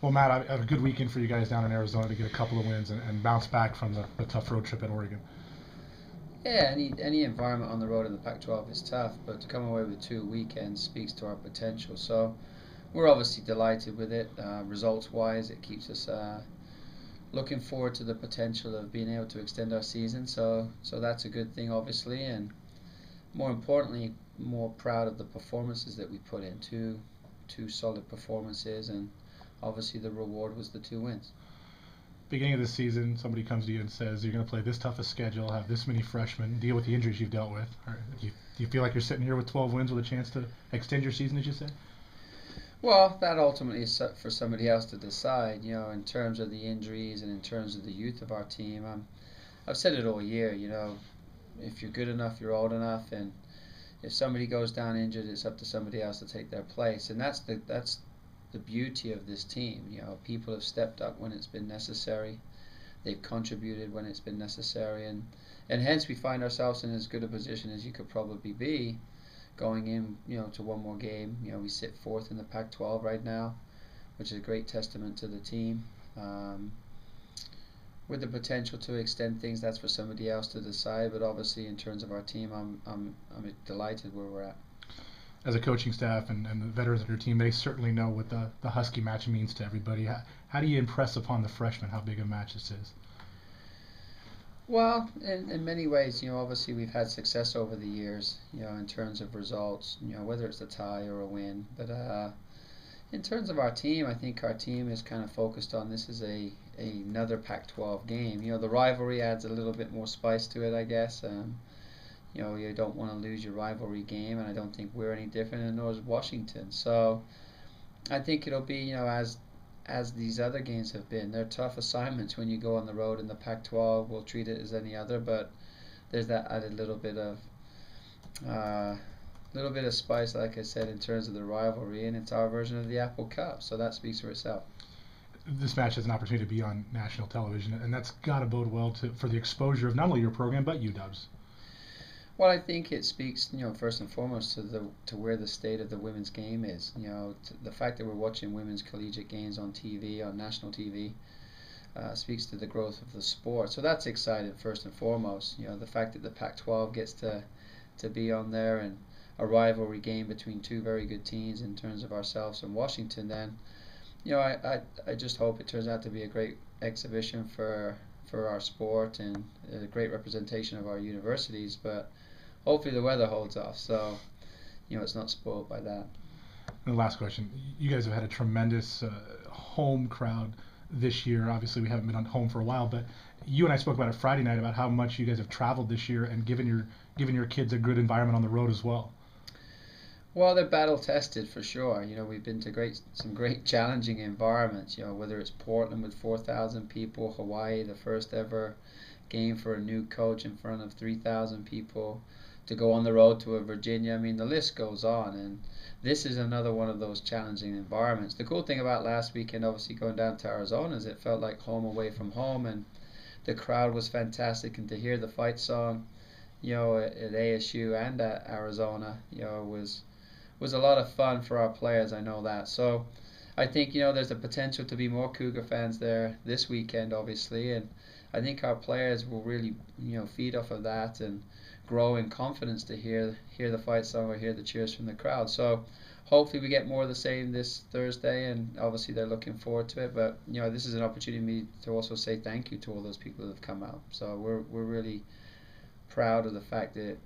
Well, Matt, I had a good weekend for you guys down in Arizona to get a couple of wins and bounce back from the tough road trip in Oregon. Yeah, any environment on the road in the Pac-12 is tough, but to come away with two weekends speaks to our potential. So we're obviously delighted with it. Results-wise, it keeps us looking forward to the potential of being able to extend our season. So that's a good thing, obviously, and more importantly, more proud of the performances that we put in. Two solid performances, and obviously the reward was the two wins. Beginning of the season, somebody comes to you and says you're going to play this tough a schedule, have this many freshmen, deal with the injuries you've dealt with. Do you feel like you're sitting here with 12 wins with a chance to extend your season, as you say? Well, that ultimately is for somebody else to decide. In terms of the injuries and in terms of the youth of our team, I've said it all year. If you're good enough, you're old enough, and if somebody goes down injured, it's up to somebody else to take their place, and that's the beauty of this team. People have stepped up when it's been necessary. They've contributed when it's been necessary, and hence we find ourselves in as good a position as you could probably be going in, to one more game. We sit fourth in the Pac-12 right now, which is a great testament to the team. Um, with the potential to extend things, that's for somebody else to decide. But obviously, in terms of our team, I'm delighted where we're at. As a coaching staff and the veterans of your team, they certainly know what the Husky match means to everybody. How do you impress upon the freshmen how big a match this is? Well, in many ways, obviously we've had success over the years, in terms of results, whether it's a tie or a win. But in terms of our team, I think our team is kind of focused on this is another Pac-12 game. The rivalry adds a little bit more spice to it, I guess. You don't want to lose your rivalry game, and I don't think we're any different, and nor is Washington. So I think it'll be, as these other games have been. They're tough assignments when you go on the road in the Pac-12. We'll treat it as any other, but there's that added uh, little bit of spice, like I said, in terms of the rivalry, and it's our version of the Apple Cup, so that speaks for itself. This match has an opportunity to be on national television, and that's got to bode well for the exposure of not only your program but UW's. Well, I think it speaks, first and foremost to where the state of the women's game is. The fact that we're watching women's collegiate games on TV, on national TV, speaks to the growth of the sport. So that's exciting first and foremost. The fact that the Pac-12 gets to be on there, and a rivalry game between two very good teams in terms of ourselves and Washington. Then, I just hope it turns out to be a great exhibition for our sport and a great representation of our universities. But hopefully the weather holds off, so it's not spoiled by that. And the last question: you guys have had a tremendous home crowd this year. Obviously, we haven't been on home for a while, but you and I spoke about it Friday night about how much you guys have traveled this year and given your kids a good environment on the road as well. Well, they're battle tested for sure. We've been to some great challenging environments. Whether it's Portland with 4,000 people, Hawaii, the first ever game for a new coach in front of 3,000 people, to go on the road to a Virginia. I mean, the list goes on, and this is another one of those challenging environments. The cool thing about last weekend, obviously going down to Arizona, is it felt like home away from home, and the crowd was fantastic, and to hear the fight song, at ASU and at Arizona, was a lot of fun for our players. I know that. So I think there's a potential to be more Cougar fans there this weekend, obviously, and I think our players will really feed off of that and grow in confidence to hear the fight song or hear the cheers from the crowd. So hopefully we get more of the same this Thursday, and obviously they're looking forward to it. But this is an opportunity to also say thank you to all those people that have come out. So we're really proud of the fact that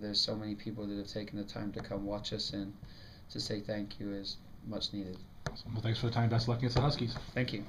there's so many people that have taken the time to come watch us, and to say thank you is much needed. Well, thanks for the time. Best of luck against the Huskies. Thank you.